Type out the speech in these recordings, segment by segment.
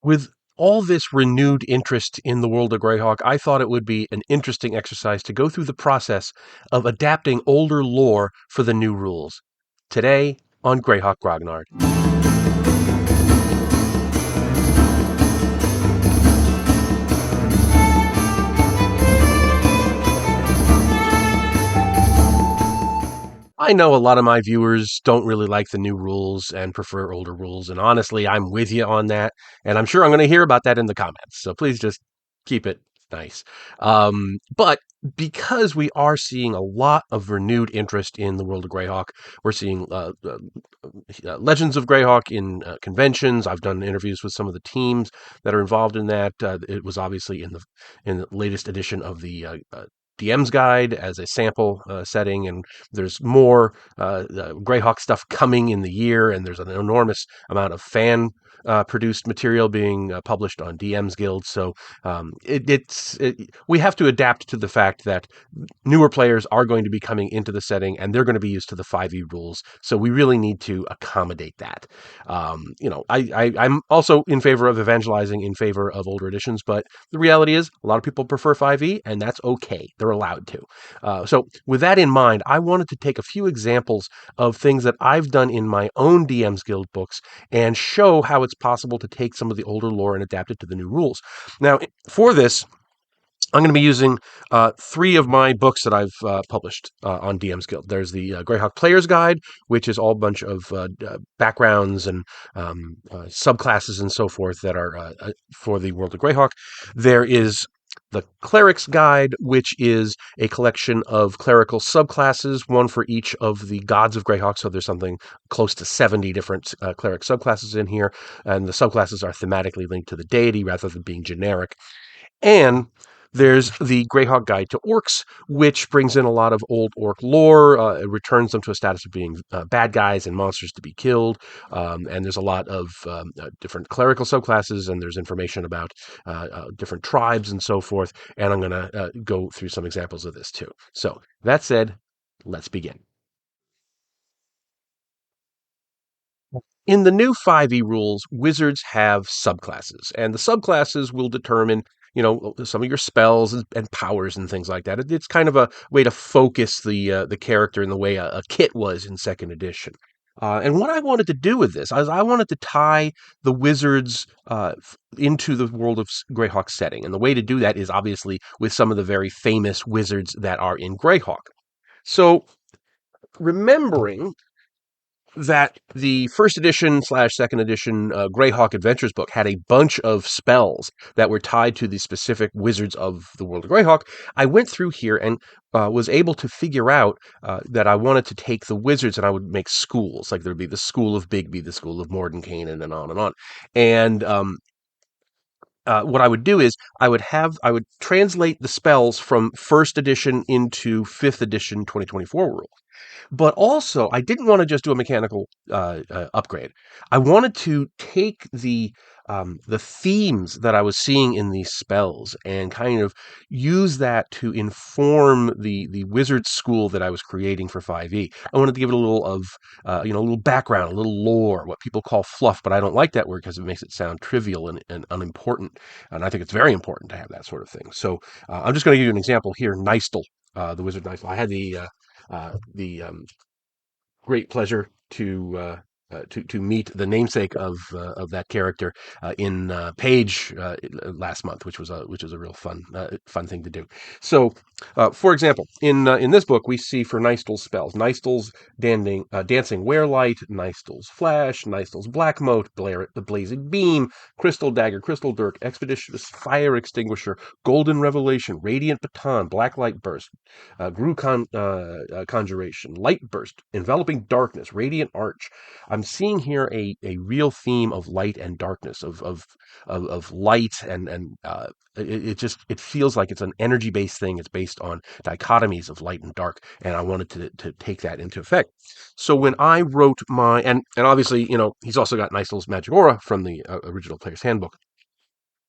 With all this renewed interest in the world of Greyhawk, I thought it would be an interesting exercise to go through the process of adapting older lore for the new rules. Today on Greyhawk Grognard. I know a lot of my viewers don't really like the new rules and prefer older rules, and honestly, I'm with you on that, and I'm sure I'm going to hear about that in the comments. So please just keep it nice. But because we are seeing a lot of renewed interest in the world of Greyhawk, we're seeing Legends of Greyhawk in conventions. I've done interviews with some of the teams that are involved in that. It was obviously in the latest edition of the DM's guide as a sample setting, and there's more Greyhawk stuff coming in the year, and there's an enormous amount of fan produced material being published on DM's Guild. So we have to adapt to the fact that newer players are going to be coming into the setting, and they're going to be used to the 5e rules. So we really need to accommodate that. I'm also in favor of evangelizing in favor of older editions, but the reality is a lot of people prefer 5e, and that's okay. They're allowed to. So with that in mind, I wanted to take a few examples of things that I've done in my own DM's Guild books and show how it's possible to take some of the older lore and adapt it to the new rules. Now, for this, I'm going to be using three of my books that I've published on DM's Guild. There's the Greyhawk Player's Guide, which is all a bunch of backgrounds and subclasses and so forth that are for the world of Greyhawk. There is the Clerics Guide, which is a collection of clerical subclasses, one for each of the gods of Greyhawk. So there's something close to 70 different cleric subclasses in here, and the subclasses are thematically linked to the deity rather than being generic. And there's the Greyhawk Guide to Orcs, which brings in a lot of old orc lore. It returns them to a status of being bad guys and monsters to be killed. And there's a lot of different clerical subclasses, and there's information about different tribes and so forth. And I'm going to go through some examples of this too. So, that said, let's begin. In the new 5e rules, wizards have subclasses, and the subclasses will determine, some of your spells and powers and things like that. It's kind of a way to focus the character in the way a kit was in second edition. And what I wanted to do with this is I wanted to tie the wizards into the world of Greyhawk setting, and the way to do that is obviously with some of the very famous wizards that are in Greyhawk. So remembering that the first edition slash second edition Greyhawk Adventures book had a bunch of spells that were tied to the specific wizards of the world of Greyhawk, I went through here and was able to figure out that I wanted to take the wizards and I would make schools. Like there'd be the School of Bigby, the School of Mordenkainen, and on and on. And what I would do is I would translate the spells from first edition into fifth edition 2024 rules. But also, I didn't want to just do a mechanical upgrade. I wanted to take the themes that I was seeing in these spells and kind of use that to inform the wizard school that I was creating for 5e. I wanted to give it a little of a little background, a little lore, what people call fluff, but I don't like that word because it makes it sound trivial and unimportant. And I think it's very important to have that sort of thing. So I'm just going to give you an example here. Nystel, the wizard Nystel. I had the great pleasure to meet the namesake of that character in Page last month, which was a real fun thing to do. So, for example, in this book, we see for Nystel's spells, Nystel's dancing wearlight, Nystel's flash, Nystel's black mote, the blazing beam, crystal dagger, crystal dirk, expeditious fire extinguisher, golden revelation, radiant baton, black light burst, conjuration, light burst, enveloping darkness, radiant arch. I'm seeing here a real theme of light and darkness, of light and it feels like it's an energy based thing. It's based on dichotomies of light and dark, and I wanted to take that into effect. So when I wrote and obviously he's also got Nystel's magic aura from the original Player's Handbook.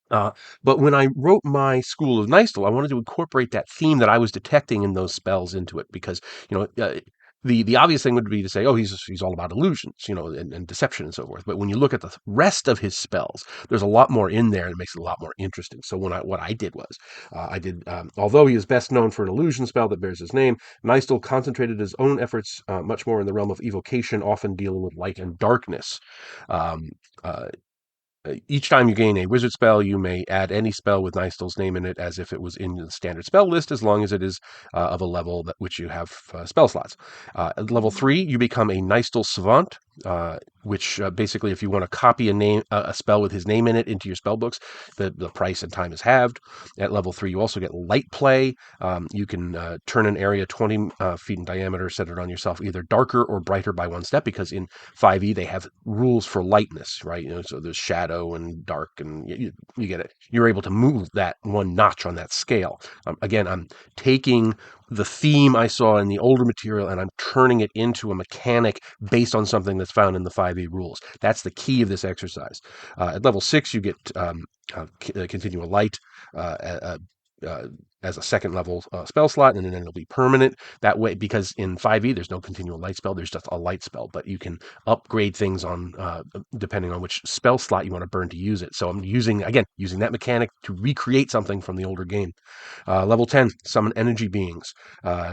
But when I wrote my School of Nystel, I wanted to incorporate that theme that I was detecting in those spells into it because, you know, The obvious thing would be to say, oh, he's all about illusions, and deception and so forth. But when you look at the rest of his spells, there's a lot more in there, and it makes it a lot more interesting. So what I did was, although he is best known for an illusion spell that bears his name, Nystel concentrated his own efforts much more in the realm of evocation, often dealing with light and darkness. Um, uh, each time you gain a wizard spell, you may add any spell with Nystel's name in it as if it was in the standard spell list, as long as it is of a level that which you have spell slots. At level 3, you become a Nystel Savant, which basically, if you want to copy a spell with his name in it into your spell books, the price and time is halved. At level 3, you also get Light Play. You can turn an area 20 feet in diameter, set it on yourself, either darker or brighter by one step, because in 5e they have rules for lightness, right? So there's shadow and dark, and you get it. You're able to move that one notch on that scale. Again, I'm taking the theme I saw in the older material and I'm turning it into a mechanic based on something that's found in the 5e rules. That's the key of this exercise. At level 6, you get continual light. Uh, uh, as a second level spell slot, and then it'll be permanent that way, because in 5e there's no continual light spell, there's just a light spell, but you can upgrade things on depending on which spell slot you want to burn to use it. So I'm using that mechanic to recreate something from the older game. Level 10, summon energy beings.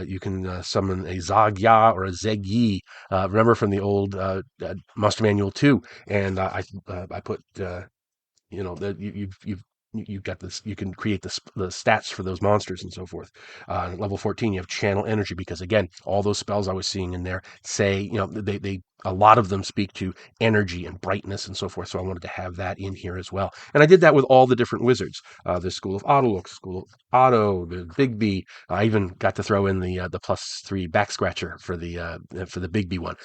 You can summon a Zag-Ya or a Zeg-Yi. Remember from the old Monster Manual 2, and I put that you've got this. You can create the stats for those monsters and so forth. At level 14, you have channel energy, because again, all those spells I was seeing in there say, they a lot of them speak to energy and brightness and so forth. So I wanted to have that in here as well, and I did that with all the different wizards. The School of Autolux, School of Otto, the Bigby. I even got to throw in the +3 back scratcher for the Bigby one.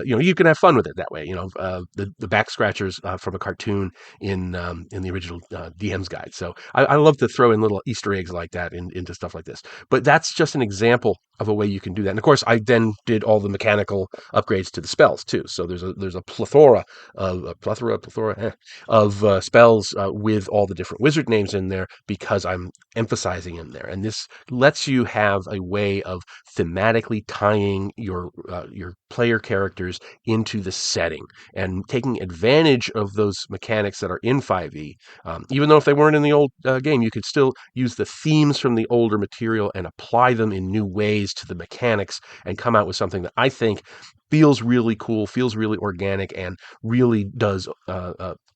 You can have fun with it that way. The back scratchers from a cartoon in the original DM's guide. So I love to throw in little Easter eggs like that into stuff like this. But that's just an example of a way you can do that. And of course, I then did all the mechanical upgrades to the spells too. So there's a plethora of spells with all the different wizard names in there, because I'm emphasizing in there. And this lets you have a way of thematically tying your player characters into the setting and taking advantage of those mechanics that are in 5e. Even though if they weren't in the old game, you could still use the themes from the older material and apply them in new ways to the mechanics and come out with something that I think feels really cool, feels really organic, and really does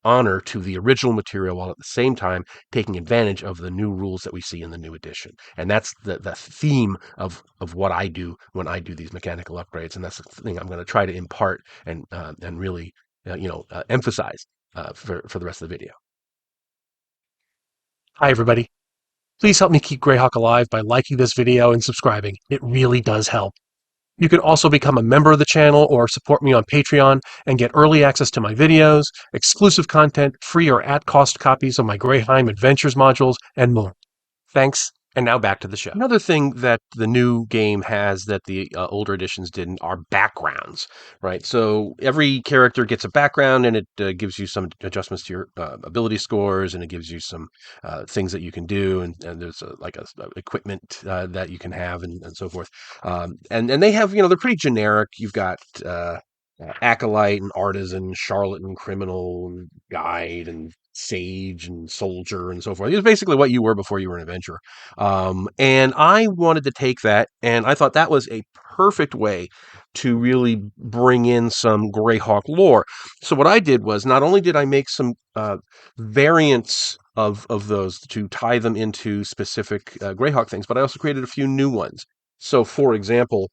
honor to the original material, while at the same time taking advantage of the new rules that we see in the new edition. And that's the theme of what I do when I do these mechanical upgrades, and that's the thing I'm going to try to impart and really emphasize for the rest of the video. Hi, everybody. Please help me keep Greyhawk alive by liking this video and subscribing. It really does help. You can also become a member of the channel or support me on Patreon and get early access to my videos, exclusive content, free or at-cost copies of my Greyheim Adventures modules, and more. Thanks, and now back to the show. Another thing that the new game has that the older editions didn't are backgrounds, right? So every character gets a background, and it gives you some adjustments to your ability scores, and it gives you some things that you can do, and there's like a equipment that you can have, and so forth. And they have, they're pretty generic. You've got acolyte and artisan, charlatan, criminal, and guide, and sage and soldier and so forth. It was basically what you were before you were an adventurer. And I wanted to take that, and I thought that was a perfect way to really bring in some Greyhawk lore. So what I did was, not only did I make some variants of those to tie them into specific Greyhawk things, but I also created a few new ones. So, for example,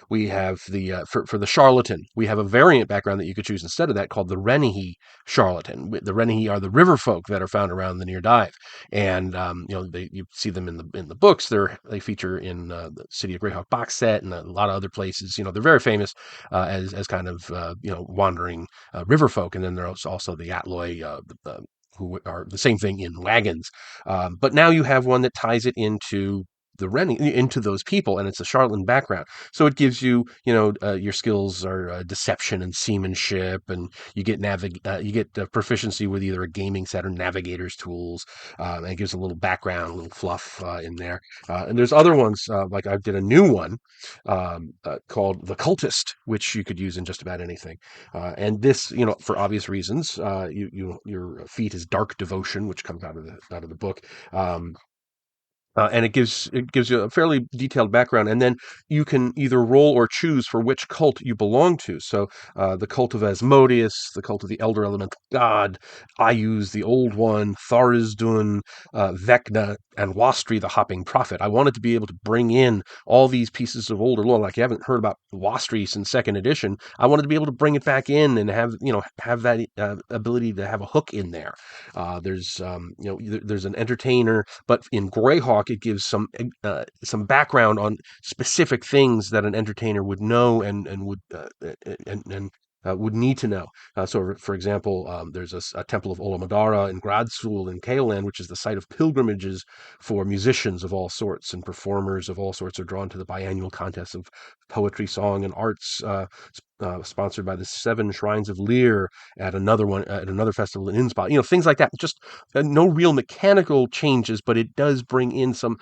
we have for the charlatan, we have a variant background that you could choose instead of that, called the Rennehi charlatan. The Rennehi are the river folk that are found around the near dive, and you see them in the books. They feature in the City of Greyhawk box set and a lot of other places. They're very famous as kind of wandering river folk, and then there's also the Atloi. Who are the same thing in wagons, but now you have one that ties it into the Rennie into those people, and it's a charlatan background. So it gives you, your skills are deception and seamanship, and you get proficiency with either a gaming set or navigator's tools. And it gives a little background, a little fluff in there. And there's other ones, like I did a new one called the Cultist, which you could use in just about anything. And this, for obvious reasons, your feat is dark devotion, which comes out of the book. Um, and it gives you a fairly detailed background, and then you can either roll or choose for which cult you belong to. So the cult of Asmodeus, the cult of the Elder Elemental God, I use the Old One, Tharizdun, Vecna, and Wastri, the Hopping Prophet. I wanted to be able to bring in all these pieces of older lore. Like you haven't heard about Wastri since second edition. I wanted to be able to bring it back in and have that ability to have a hook in there. There's an entertainer, but in Greyhawk it gives some background on specific things that an entertainer would know and would need to know. So, for example, there's a temple of Olamadara in Gradsul in Kaolan, which is the site of pilgrimages for musicians of all sorts, and performers of all sorts are drawn to the biannual contests of poetry, song, and arts, sponsored by the Seven Shrines of Lear at another festival in Innsbruck. Things like that. Just no real mechanical changes, but it does bring in some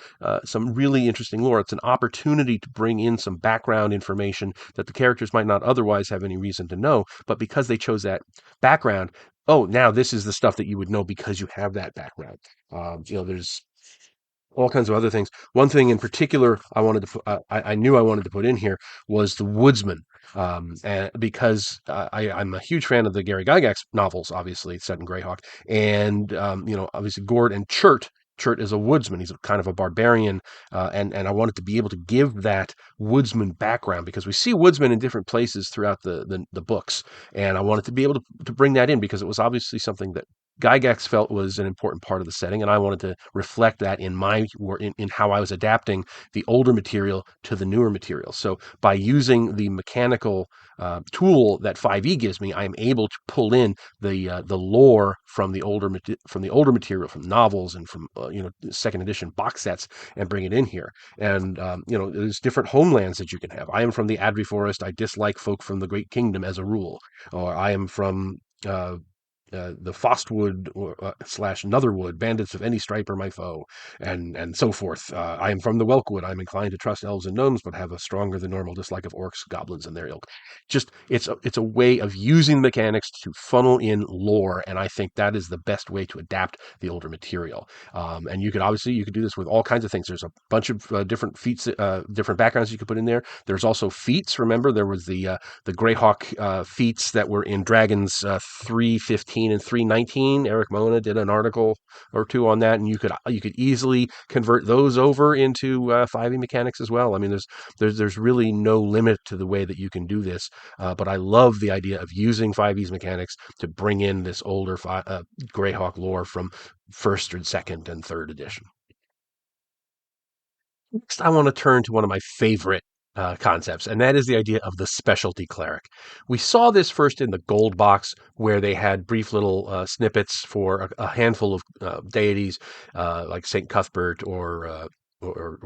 really interesting lore. It's an opportunity to bring in some background information that the characters might not otherwise have any reason to know, but because they chose that background, oh, now this is the stuff that you would know because you have that background. There's all kinds of other things. One thing in particular I knew I wanted to put in here was the woodsman, and because I'm a huge fan of the Gary Gygax novels, obviously set in Greyhawk, and obviously Gord and Chert. Chert is a woodsman. He's a kind of a barbarian, and I wanted to be able to give that woodsman background because we see woodsmen in different places throughout the books, and I wanted to be able to bring that in because it was obviously something that Gygax felt was an important part of the setting, and I wanted to reflect that in my in how I was adapting the older material to the newer material. So by using the mechanical tool that 5e gives me, I am able to pull in the lore from the older material, from novels and from second edition box sets, and bring it in here. And there's different homelands that you can have. I am from the Adri Forest. I dislike folk from the Great Kingdom as a rule, or I am from the Fostwood slash Netherwood, bandits of any stripe are my foe, and so forth. I am from the Welkwood. I'm inclined to trust elves and gnomes, but have a stronger than normal dislike of orcs, goblins, and their ilk. Just it's a way of using mechanics to funnel in lore, and I think that is the best way to adapt the older material. And you could do this with all kinds of things. There's a bunch of different feats, different backgrounds you could put in there. There's also feats. Remember, there was the Greyhawk feats that were in Dragons 315 and 319. Eric Mona did an article or two on that, and you could easily convert those over into 5e mechanics as well. I mean, there's really no limit to the way that you can do this. But I love the idea of using 5e's mechanics to bring in this older Greyhawk lore from first and second and third edition. Next, I want to turn to one of my favorite concepts, and that is the idea of the specialty cleric. We saw this first in the Gold Box, where they had brief little snippets for a handful of deities, like Saint Cuthbert or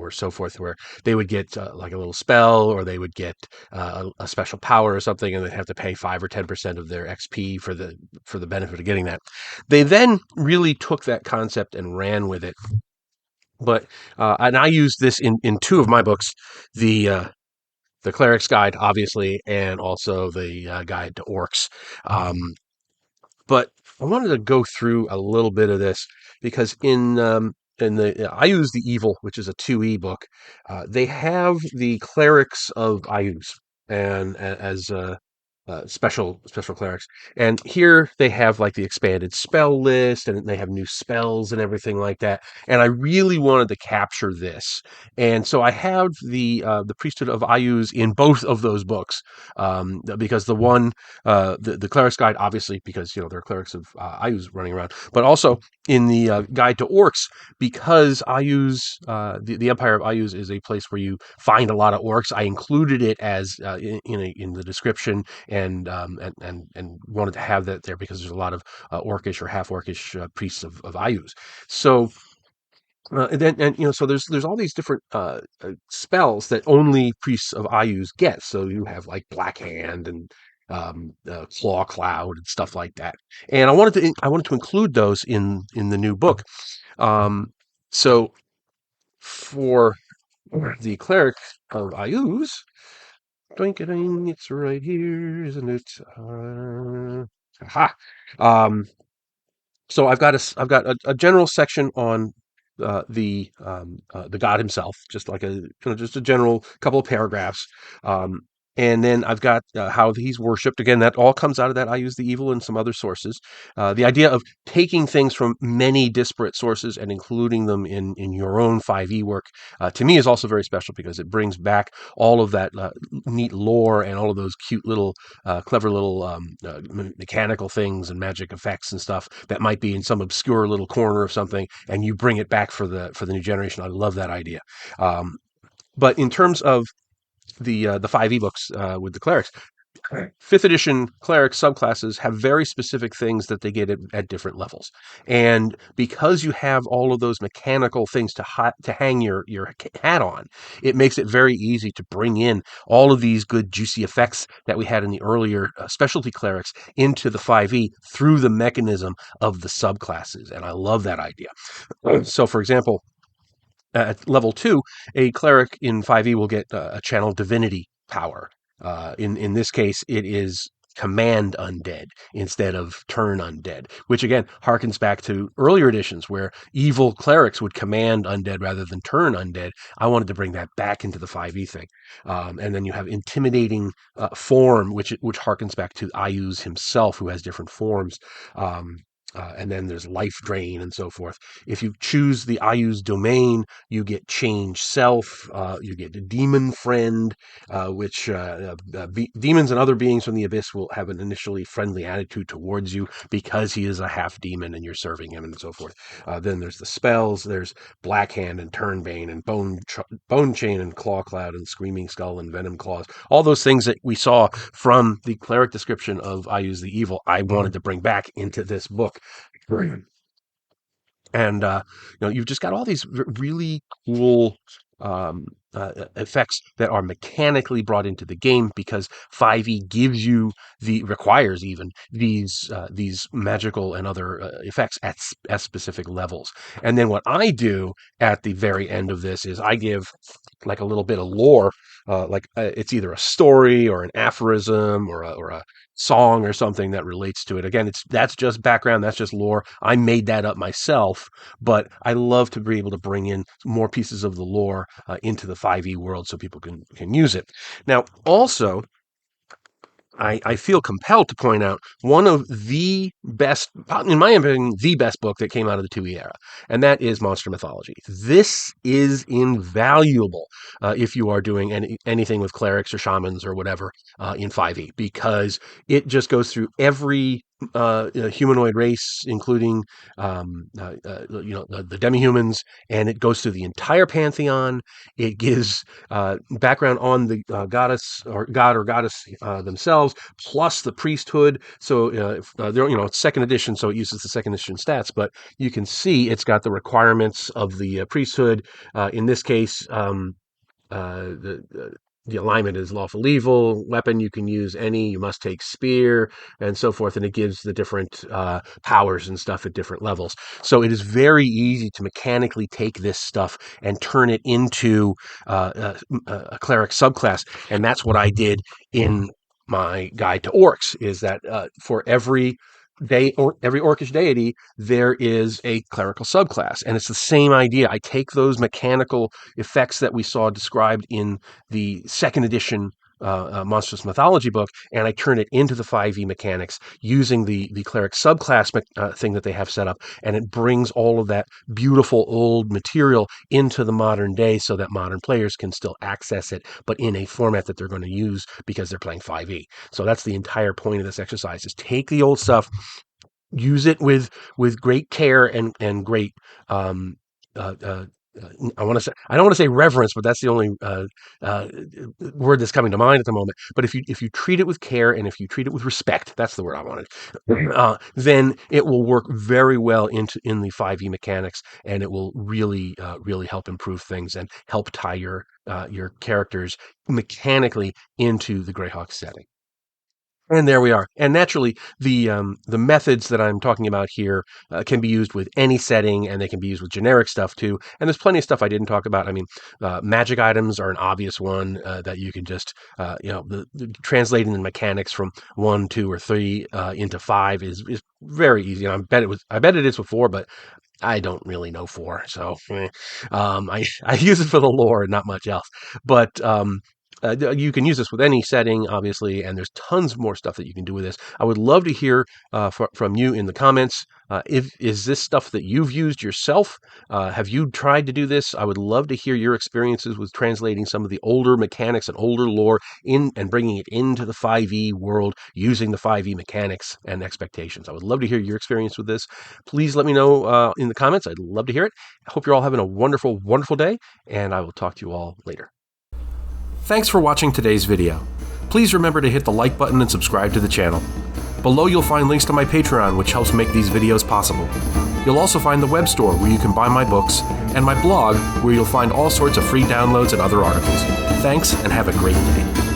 so forth, where they would get like a little spell, or they would get a special power or something, and they'd have to pay 5 or 10% of their XP for the benefit of getting that. They then really took that concept and ran with it, but and I used this in two of my books, the uh, the Cleric's Guide, obviously, and also the Guide to Orcs. Um, but I wanted to go through a little bit of this because in the I use the Evil, which is a 2e book. They have the Clerics of Ayuz and as special clerics. And here they have like the expanded spell list, and they have new spells and everything like that. And I really wanted to capture this, and so I have the priesthood of Ayuz in both of those books, because the cleric's guide, obviously, because there are clerics of Ayuz running around, but also in the guide to orcs, because Ayuz, the Empire of Ayuz is a place where you find a lot of orcs. I included it as in the description, and wanted to have that there because there's a lot of orcish or half orcish priests of Ayus. So So there's all these different spells that only priests of Ayus get. So you have like Black Hand and Claw Cloud and stuff like that. And I wanted to include those in the new book. Um, so for the cleric of Ayus, doink it's right here, isn't it? Aha. Um, so I've got a general section on the god himself, just like just a general couple of paragraphs, um, and then I've got how he's worshipped. Again, that all comes out of that. I use the evil and some other sources. The idea of taking things from many disparate sources and including them in your own 5e work, to me, is also very special because it brings back all of that neat lore and all of those cute little clever little mechanical things and magic effects and stuff that might be in some obscure little corner of something, and you bring it back for the new generation. I love that idea. But in terms of the 5e books with the clerics, fifth edition cleric subclasses have very specific things that they get at different levels, and because you have all of those mechanical things to hang your hat on, it makes it very easy to bring in all of these good juicy effects that we had in the earlier specialty clerics into the 5e through the mechanism of the subclasses, and I love that idea. So, for example, at level 2, a cleric in 5e will get a channel divinity power. In this case, it is command undead instead of turn undead, which again harkens back to earlier editions where evil clerics would command undead rather than turn undead. I wanted to bring that back into the 5e thing. And then you have intimidating form, which harkens back to Ayuz himself, who has different forms. And then there's life drain and so forth. If you choose the Ayu's domain, you get change self. You get the demon friend, which demons and other beings from the abyss will have an initially friendly attitude towards you because he is a half demon and you're serving him and so forth. Then there's the spells. There's Black Hand and Turnbane and Bone Chain and Claw Cloud and Screaming Skull and Venom Claws. All those things that we saw from the cleric description of Ayu's the Evil, I wanted to bring back into this book. And you've just got all these really cool effects that are mechanically brought into the game because 5e gives you requires even these magical and other effects at specific levels. And then what I do at the very end of this is I give like a little bit of lore, it's either a story or an aphorism or a song or something that relates to it. Again, that's just background, that's just lore. I made that up myself, but I love to be able to bring in more pieces of the lore into the 5e world so people can use it. Now, also, I feel compelled to point out one of the best, in my opinion, the best book that came out of the 2E era, and that is Monster Mythology. This is invaluable if you are doing anything with clerics or shamans or whatever in 5e, because it just goes through every humanoid race, including the demi-humans, and it goes through the entire pantheon. It gives background on the goddess or god or goddess themselves, plus the priesthood. So it's second edition, so it uses the second edition stats, but you can see it's got the requirements of the priesthood. In this case, the alignment is lawful evil. Weapon you can use any. You must take spear and so forth. And it gives the different powers and stuff at different levels. So it is very easy to mechanically take this stuff and turn it into a cleric subclass. And that's what I did in my guide to orcs. Is that for every every orcish deity, there is a clerical subclass, and it's the same idea. I take those mechanical effects that we saw described in the second edition Monstrous Mythology book, and I turn it into the 5e mechanics using the cleric subclass thing that they have set up, and it brings all of that beautiful old material into the modern day so that modern players can still access it, but in a format that they're going to use because they're playing 5e. So that's the entire point of this exercise: is take the old stuff, use it with great care and great um, I don't want to say reverence, but that's the only uh, word that's coming to mind at the moment. But if you treat it with care and if you treat it with respect, that's the word I wanted. Then it will work very well in the 5e mechanics, and it will really help improve things and help tie your characters mechanically into the Greyhawk setting. And there we are. And naturally, the methods that I'm talking about here can be used with any setting, and they can be used with generic stuff too. And there's plenty of stuff I didn't talk about. I mean, magic items are an obvious one that you can just, translating the mechanics from 1, 2, or 3 into 5 is very easy. And I bet it is with 4, but I don't really know 4, so I use it for the lore and not much else. But you can use this with any setting, obviously, and there's tons more stuff that you can do with this. I would love to hear from you in the comments. If is this stuff that you've used yourself? Have you tried to do this? I would love to hear your experiences with translating some of the older mechanics and older lore in and bringing it into the 5e world using the 5e mechanics and expectations. I would love to hear your experience with this. Please let me know in the comments. I'd love to hear it. I hope you're all having a wonderful, wonderful day, and I will talk to you all later. Thanks for watching today's video. Please remember to hit the like button and subscribe to the channel. Below you'll find links to my Patreon, which helps make these videos possible. You'll also find the web store where you can buy my books, and my blog where you'll find all sorts of free downloads and other articles. Thanks, and have a great day.